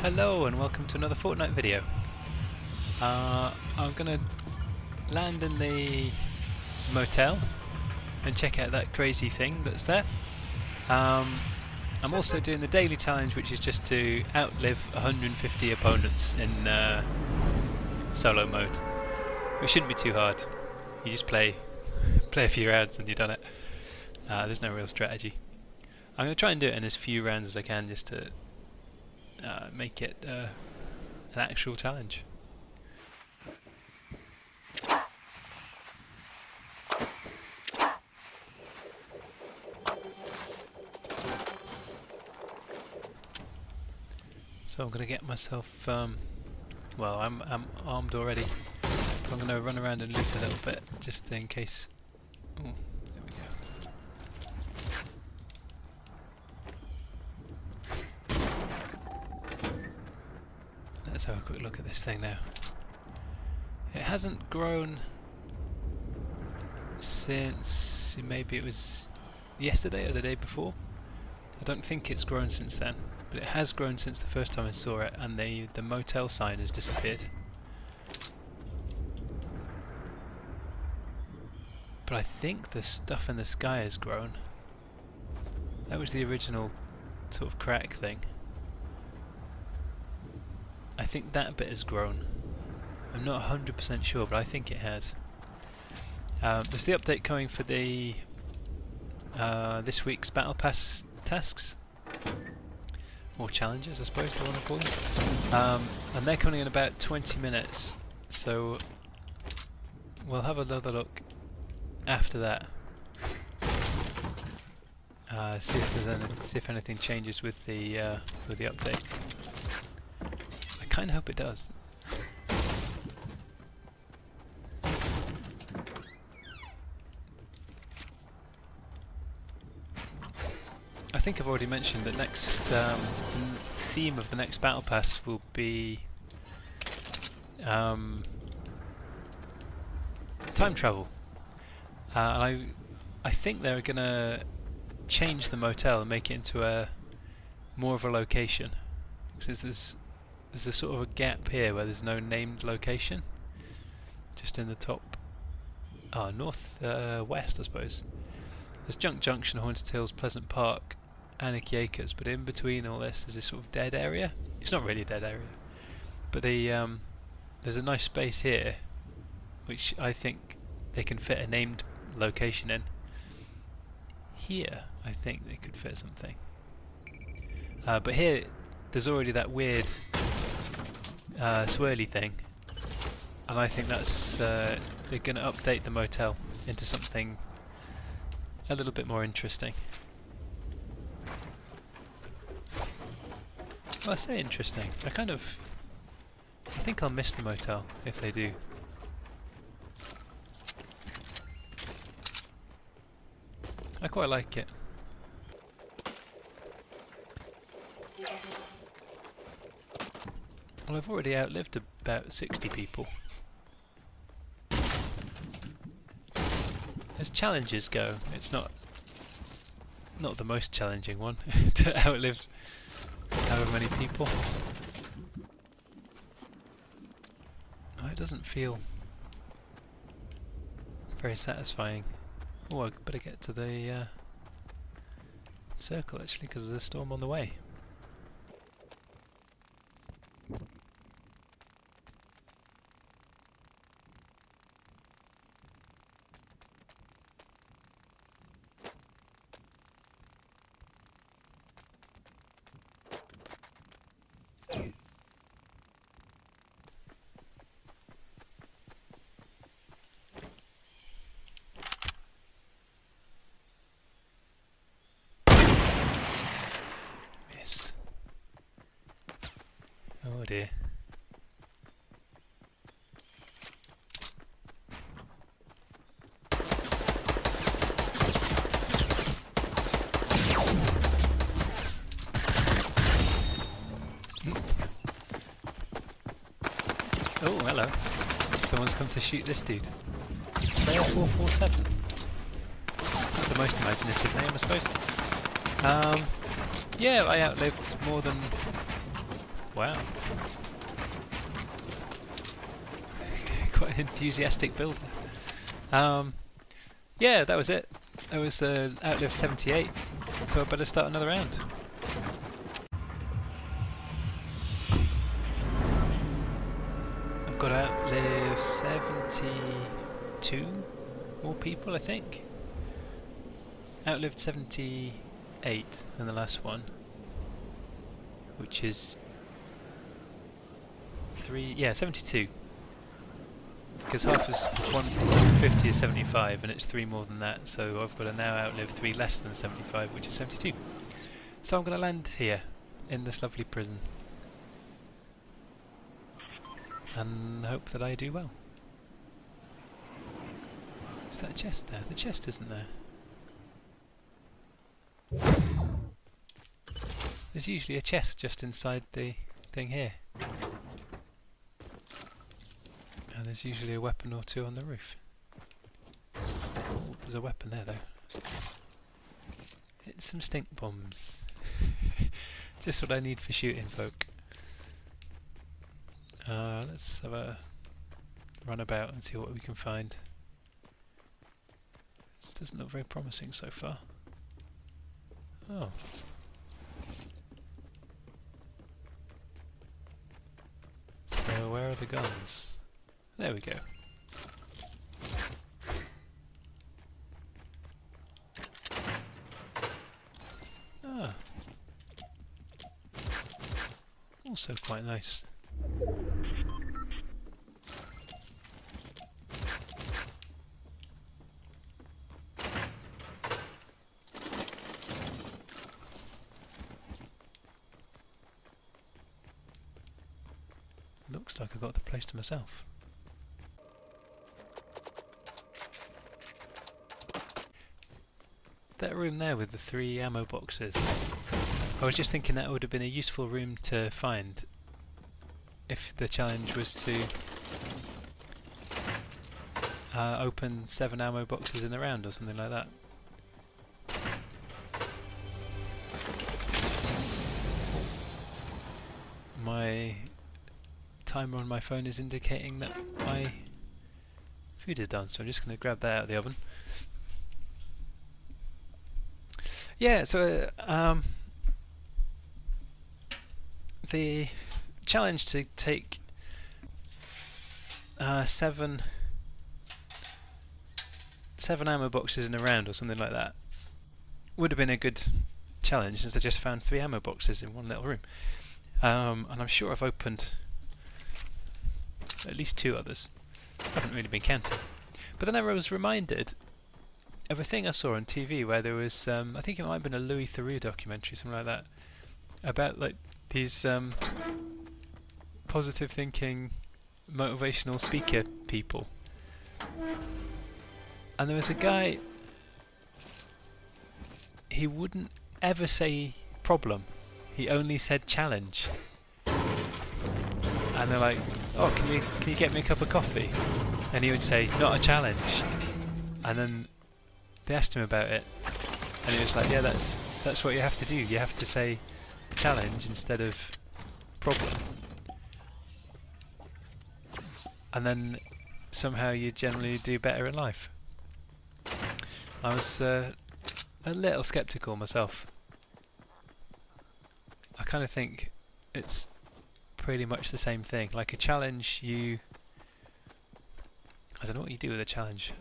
Hello and welcome to another Fortnite video. I'm gonna land in the motel and check out that crazy thing that's there. I'm also doing the daily challenge, which is just to outlive 150 opponents in solo mode, which shouldn't be too hard. You just play a few rounds and you've done it. There's no real strategy. I'm going to try and do it in as few rounds as I can, just to make it an actual challenge. So I'm going to get myself, well, I'm armed already, but I'm going to run around and loot a little bit, just in case. Oh, there we go. Let's have a quick look at this thing now. It hasn't grown since, maybe it was yesterday or the day before. I don't think it's grown since then, but it has grown since the first time I saw it, and the motel sign has disappeared. But I think the stuff in the sky has grown. That was the original sort of crack thing. I think that bit has grown. I'm not 100% sure, but I think it has. There's the update coming for the this week's Battle Pass tasks, or challenges I suppose they want to call them, and they're coming in about 20 minutes, so we'll have another look after that, see if anything changes with the update. I kind of hope it does. I think I've already mentioned that next theme of the next Battle Pass will be time travel, and I think they're gonna change the motel and make it into a more of a location, because there's a sort of a gap here where there's no named location, just in the top north west I suppose. There's Junk Junction, Haunted Hills, Pleasant Park, Anarchy Acres, but in between all this there's this sort of dead area. It's not really a dead area, but there's a nice space here which I think they can fit a named location in. Here I think they could fit something, but here there's already that weird swirly thing, and I think that's they're going to update the motel into something a little bit more interesting. Well, I say interesting. I think I'll miss the motel if they do. I quite like it. Well, I've already outlived about 60 people. As challenges go, it's not the most challenging one to outlive however many people. Oh, it doesn't feel very satisfying. Oh, I better get to the circle actually, because there's a storm on the way. Oh dear. Oh, hello. Someone's come to shoot this dude. Player 447. The most imaginative name, I suppose. Yeah, I outlived more than Wow. Quite an enthusiastic builder. Yeah, that was it. That was Outlived 78. So I better start another round. I've got to outlive 72 more people, I think. Outlived 78 in the last one, which is 72. Because half is 150 is 75, and it's 3 more than that, so I've got to now outlive 3 less than 75, which is 72. So I'm going to land here, in this lovely prison, and hope that I do well. Is that a chest there? The chest isn't there. There's usually a chest just inside the thing here. And there's usually a weapon or two on the roof. Oh, there's a weapon there though. It's some stink bombs. Just what I need for shooting folk. Let's have a run about and see what we can find. This doesn't look very promising so far. Oh. So where are the guns? There we go. Ah. Also quite nice. Looks like I've got the place to myself. That room there with the 3 ammo boxes. I was just thinking that would have been a useful room to find if the challenge was to open 7 ammo boxes in a round or something like that. My timer on my phone is indicating that my food is done, so I'm just going to grab that out of the oven. Yeah, so the challenge to take 7 ammo boxes in a round or something like that would have been a good challenge, since I just found 3 ammo boxes in one little room. And I'm sure I've opened at least 2 others. I haven't really been counting. But then I was reminded of a thing I saw on TV where there was, I think it might have been a Louis Theroux documentary, something like that, about like these positive thinking, motivational speaker people. And there was a guy, he wouldn't ever say problem, he only said challenge. And they're like, oh, can you get me a cup of coffee? And he would say, not a challenge. And then they asked him about it, and he was like, yeah, that's what you have to do. You have to say challenge instead of problem. And then somehow you generally do better in life. I was a little skeptical myself. I kind of think it's pretty much the same thing. Like a challenge, I don't know what you do with a challenge.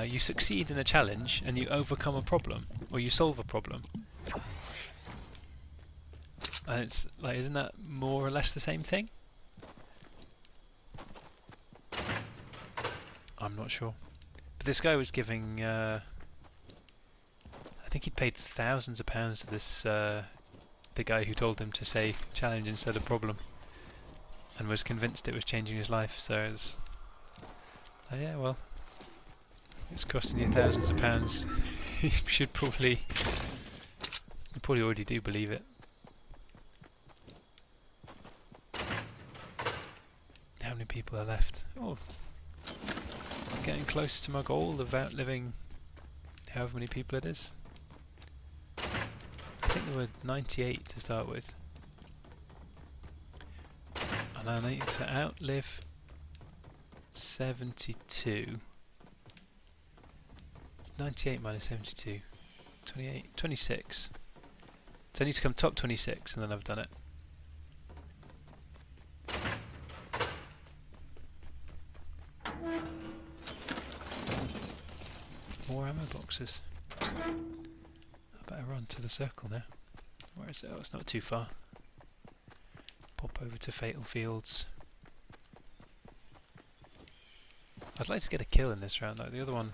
You succeed in a challenge and you overcome a problem, or you solve a problem. And it's like, isn't that more or less the same thing? I'm not sure. But this guy was giving, I think he'd paid thousands of pounds to this, the guy who told him to say challenge instead of problem, and was convinced it was changing his life. So it's, yeah, well, it's costing you thousands of pounds. You should probably, you probably already do believe it. How many people are left? Oh, getting close to my goal of outliving however many people it is. I think there were 98 to start with. And I need to outlive 72. 98 minus 72. 28. 26. So I need to come top 26 and then I've done it. More ammo boxes. I better run to the circle now. Where is it? Oh, it's not too far. Pop over to Fatal Fields. I'd like to get a kill in this round though. The other one,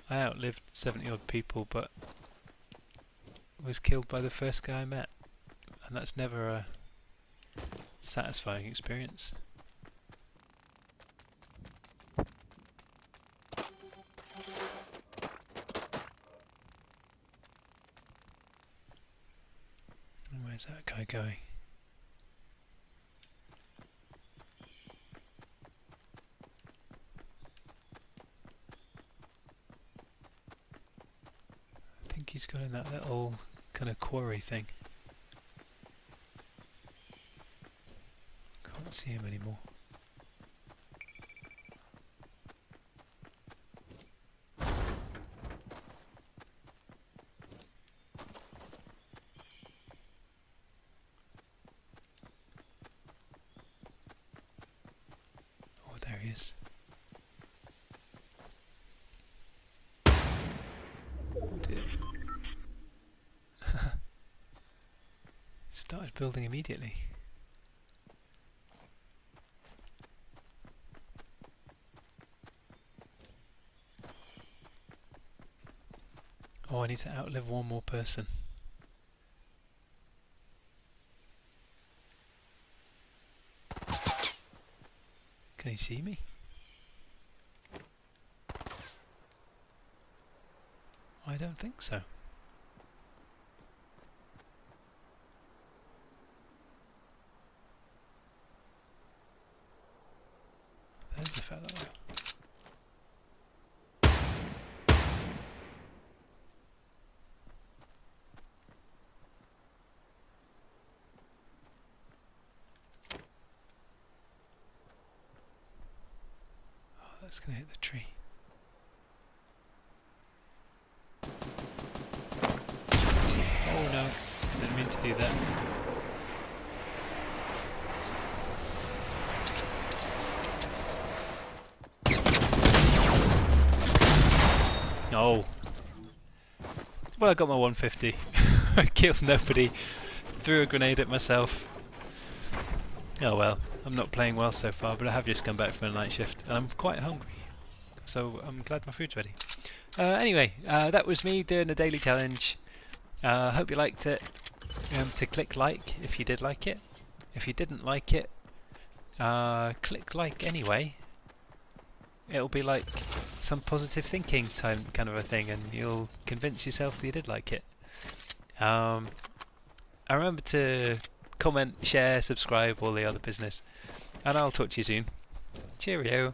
I outlived 70 odd people but was killed by the first guy I met. And that's never a satisfying experience. Where's that guy going? I think he's got in that little kind of quarry thing. Can't see him anymore. Oh, there he is. Oh dear. Started building immediately. Oh, I need to outlive one more person. Can he see me? I don't think so. There's the fellow. Oh, that's gonna hit the tree. Oh no, didn't mean to do that. No. Well, I got my 150. I killed nobody. Threw a grenade at myself. Oh well, I'm not playing well so far, but I have just come back from a night shift and I'm quite hungry. So I'm glad my food's ready. Anyway, that was me doing a daily challenge. Hope you liked it. To click like if you did like it. If you didn't like it, click like anyway. It'll be like some positive thinking time kind of a thing, and you'll convince yourself that you did like it. I remember to comment, share, subscribe, all the other business, and I'll talk to you soon. Cheerio.